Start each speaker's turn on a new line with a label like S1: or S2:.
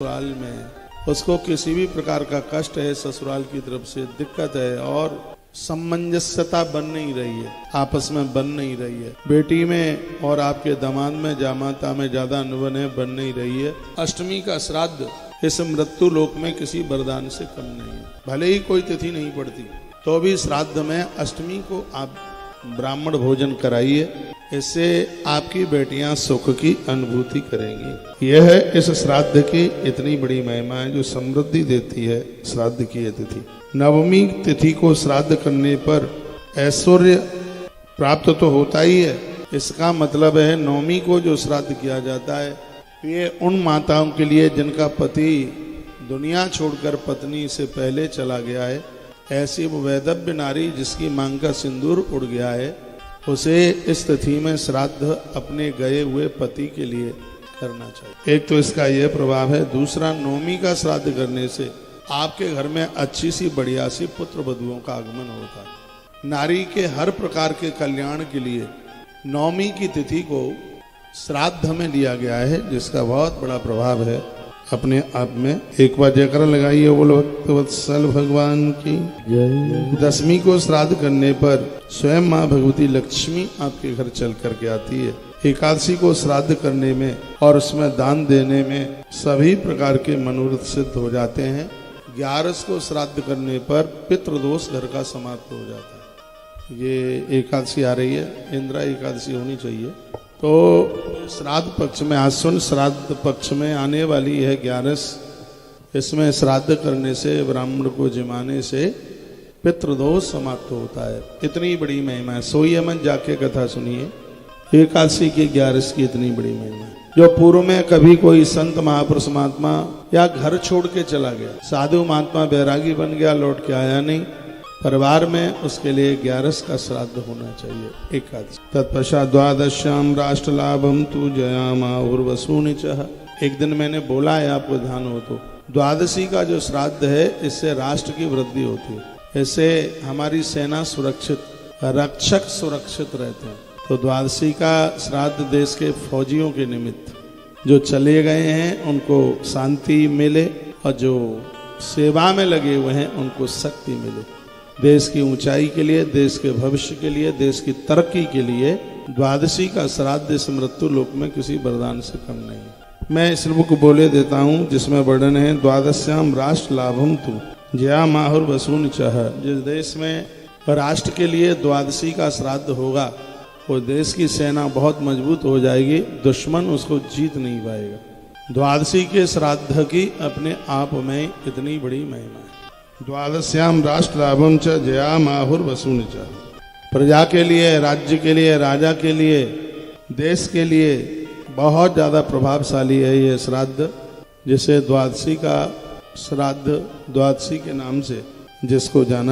S1: ससुराल में उसको किसी भी प्रकार का कष्ट है, ससुराल की तरफ से दिक्कत है और सामंजस्यता बन नहीं रही है, आपस में बन नहीं रही है, बेटी में और आपके दामाद में जामाता में ज्यादा अनबन है, बन नहीं रही है। अष्टमी का श्राद्ध इस मृत्यु लोक में किसी वरदान से कम नहीं है। भले ही कोई तिथि नहीं पड़ती तो भी श्राद्ध में अष्टमी को आप ब्राह्मण भोजन कराइए, इससे आपकी बेटियां सुख की अनुभूति करेंगी। यह है इस श्राद्ध की इतनी बड़ी महिमा है जो समृद्धि देती है। श्राद्ध की यह तिथि, नवमी तिथि को श्राद्ध करने पर ऐश्वर्य प्राप्त तो होता ही है। इसका मतलब है नवमी को जो श्राद्ध किया जाता है ये उन माताओं के लिए जिनका पति दुनिया छोड़कर पत्नी से पहले चला गया है, ऐसी वो वैधव्य नारी जिसकी मांग का सिंदूर उड़ गया है, उसे इस तिथि में श्राद्ध अपने गए हुए पति के लिए करना चाहिए। एक तो इसका यह प्रभाव है। दूसरा, नवमी का श्राद्ध करने से आपके घर में अच्छी सी बढ़िया सी पुत्र वधुओं का आगमन होता है। नारी के हर प्रकार के कल्याण के लिए नवमी की तिथि को श्राद्ध में लिया गया है, जिसका बहुत बड़ा प्रभाव है अपने आप में। एक बार जयकारा लगाइए, बोलो भक्तवत्सल भगवान की जय। दसवीं को श्राद्ध करने पर स्वयं माँ भगवती लक्ष्मी आपके घर चल करके आती है। एकादशी को श्राद्ध करने में और उसमें दान देने में सभी प्रकार के मनोरथ सिद्ध हो जाते हैं। 11 को श्राद्ध करने पर पितृदोष घर का समाप्त हो जाता है। ये एकादशी आ रही है, इंद्रा एकादशी होनी चाहिए। तो श्राद्ध पक्ष में आश्विन श्राद्ध पक्ष में आने वाली है 11, इसमें श्राद्ध करने से ब्राह्मण को जिमाने से पितृदोष समाप्त होता है। इतनी बड़ी महिमा है। सोइए मन जाके कथा सुनिए, एकादशी की 11 की इतनी बड़ी महिमा है। जो पूर्व में कभी कोई संत महापुरुष महात्मा या घर छोड़ के चला गया, साधु महात्मा बैरागी बन गया, लौट के आया नहीं, परिवार में उसके लिए 11 का श्राद्ध होना चाहिए एकादशी। तत्पश्चात द्वादश्याम राष्ट्र लाभम तु जयामाहुर्वसूनि चः। एक दिन मैंने बोला है, आपको ध्यान हो तो, द्वादशी का जो श्राद्ध है इससे राष्ट्र की वृद्धि होती है, इससे हमारी सेना सुरक्षित, रक्षक सुरक्षित रहते हैं। तो द्वादशी का श्राद्ध देश के फौजियों के निमित्त जो चले गए हैं उनको शांति मिले और जो सेवा में लगे हुए हैं उनको शक्ति मिले। देश की ऊंचाई के लिए, देश के भविष्य के लिए, देश की तरक्की के लिए द्वादशी का श्राद्ध इस मृत्यु लोक में किसी वरदान से कम नहीं है। मैं इस रूप को बोले देता हूँ जिसमें वर्णन है, द्वादश्याम राष्ट्र लाभम तु जयामाहुर्वसूनि चः। जिस देश में राष्ट्र के लिए द्वादशी का श्राद्ध होगा वो देश की सेना बहुत मजबूत हो जाएगी, दुश्मन उसको जीत नहीं पाएगा। द्वादशी के श्राद्ध की अपने आप में इतनी बड़ी महिमा है। द्वादश्याम राष्ट्र लाभम च जयामाहुर्वसूनि चः। प्रजा के लिए, राज्य के लिए, राजा के लिए, देश के लिए बहुत ज्यादा प्रभावशाली है ये श्राद्ध, जिसे द्वादशी का श्राद्ध, द्वादशी के नाम से जिसको जाना